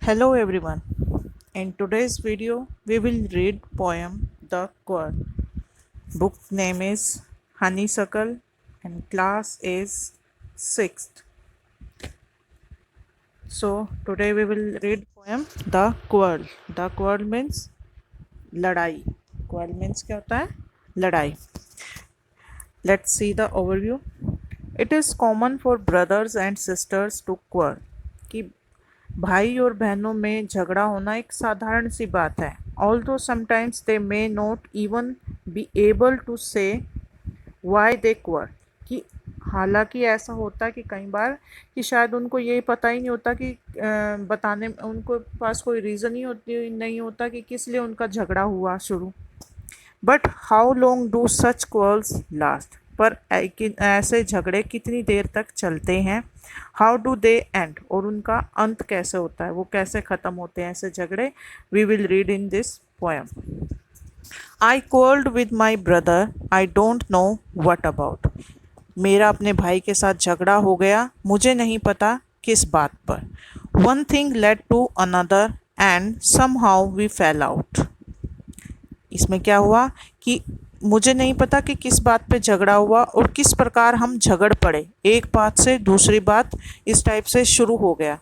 Hello everyone. In today's video we will read poem The Quirl. Book name is Honeysuckle and class is 6th. So today we will read poem The Quirl. The Quirl means लड़ाई. Quirl means क्या होता है? लड़ाई. Let's see the overview. It is common for brothers and sisters to quarrel. कि भाई और बहनों में झगड़ा होना एक साधारण सी बात है. Although sometimes they may not even be able to say why they quarrel. कि हालांकि ऐसा होता है कि कई बार कि शायद उनको ये पता ही नहीं होता कि बताने में उनको पास कोई रीज़न ही नहीं होता कि किस लिए उनका झगड़ा हुआ शुरू. But how long do such quarrels last. पर ऐसे झगड़े कितनी देर तक चलते हैं. How do they end. और उनका अंत कैसे होता है, वो कैसे ख़त्म होते हैं ऐसे झगड़े. We will read in this poem. I quarrelled with my brother, I don't know what about. मेरा अपने भाई के साथ झगड़ा हो गया, मुझे नहीं पता किस बात पर. One thing led to another and somehow we fell out. इसमें क्या हुआ कि मुझे नहीं पता कि किस बात पे झगड़ा हुआ और किस प्रकार हम झगड़ पड़े. एक बात से दूसरी बात इस टाइप से शुरू हो गया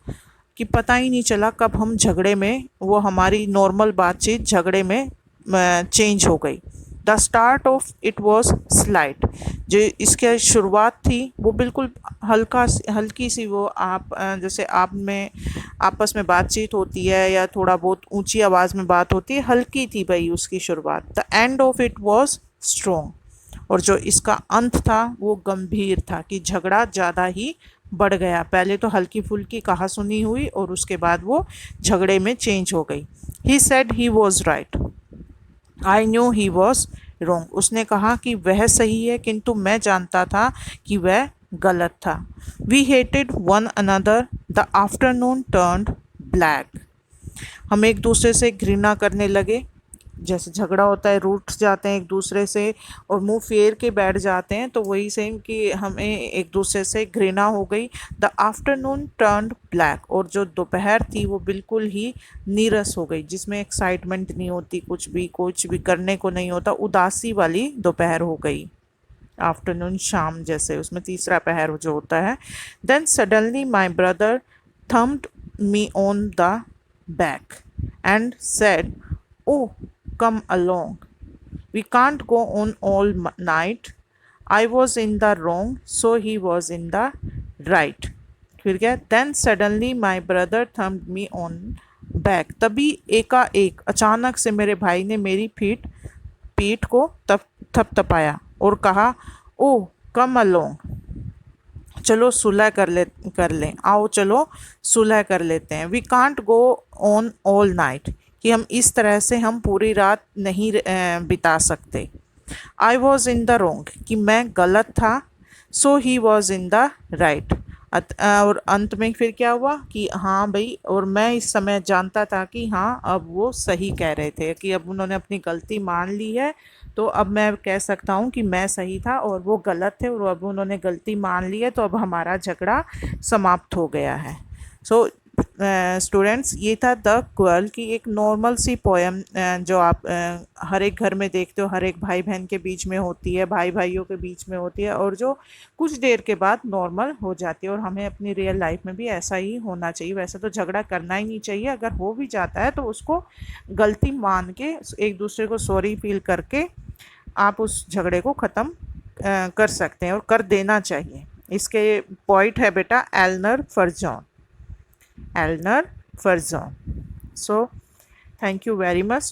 कि पता ही नहीं चला कब हम झगड़े में, वो हमारी नॉर्मल बातचीत झगड़े में चेंज हो गई. The start of it was slight. जो इसकी शुरुआत थी वो बिल्कुल हल्की सी, वो आप जैसे आप में आपस में बातचीत होती है या थोड़ा बहुत ऊंची आवाज़ में बात होती है, हल्की थी भाई उसकी शुरुआत. The end of it was strong. और जो इसका अंत था वो गंभीर था कि झगड़ा ज़्यादा ही बढ़ गया. पहले तो हल्की फुल्की कहा सुनी हुई और उसके बाद वो झगड़े में चेंज हो गई. He said he was right, I knew he was wrong. उसने कहा कि वह सही है किंतु मैं जानता था कि वह गलत था. We hated one another, the afternoon turned black. हम एक दूसरे से घृणा करने लगे. जैसे झगड़ा होता है, रूठ जाते हैं एक दूसरे से और मुंह फेर के बैठ जाते हैं, तो वही सेम कि हमें एक दूसरे से घृणा हो गई. The afternoon turned black. और जो दोपहर थी वो बिल्कुल ही नीरस हो गई, जिसमें एक्साइटमेंट नहीं होती, कुछ भी करने को नहीं होता, उदासी वाली दोपहर हो गई. आफ्टरनून शाम जैसे, उसमें तीसरा पहर जो होता है. Then suddenly my brother thumped me on the back and said, oh, come along. We can't go on all night. I was in the wrong, so he was in the right. फिर क्या. Then suddenly my brother thumped me on back. तभी एकाएक अचानक से मेरे भाई ने मेरी पीठ को थपथपाया और कहा, ओह कम अलोंग, चलो सुलह कर लें, आओ चलो सुलह कर लेते हैं. We can't go on all night. कि हम इस तरह से हम पूरी रात नहीं बिता सकते. I was in the wrong. कि मैं गलत था. So he was in the right. और अंत में फिर क्या हुआ कि हाँ भाई, और मैं इस समय जानता था कि हाँ अब वो सही कह रहे थे, कि अब उन्होंने अपनी गलती मान ली है, तो अब मैं कह सकता हूँ कि मैं सही था और वो गलत थे, और अब उन्होंने गलती मान ली है, तो अब हमारा झगड़ा समाप्त हो गया है. सो स्टूडेंट्स, ये था द क्वार्ल की एक नॉर्मल सी पोएम जो आप हर एक घर में देखते हो, हर एक भाई बहन के बीच में होती है, भाई भाइयों के बीच में होती है, और जो कुछ देर के बाद नॉर्मल हो जाती है. और हमें अपनी रियल लाइफ में भी ऐसा ही होना चाहिए. वैसे तो झगड़ा करना ही नहीं चाहिए, अगर हो भी जाता है तो उसको गलती मान के एक दूसरे को सॉरी फील करके आप उस झगड़े को ख़त्म कर सकते हैं और कर देना चाहिए. इसके पॉइंट है बेटा एलनर फर्जॉन. Elner Farzon. So, thank you very much.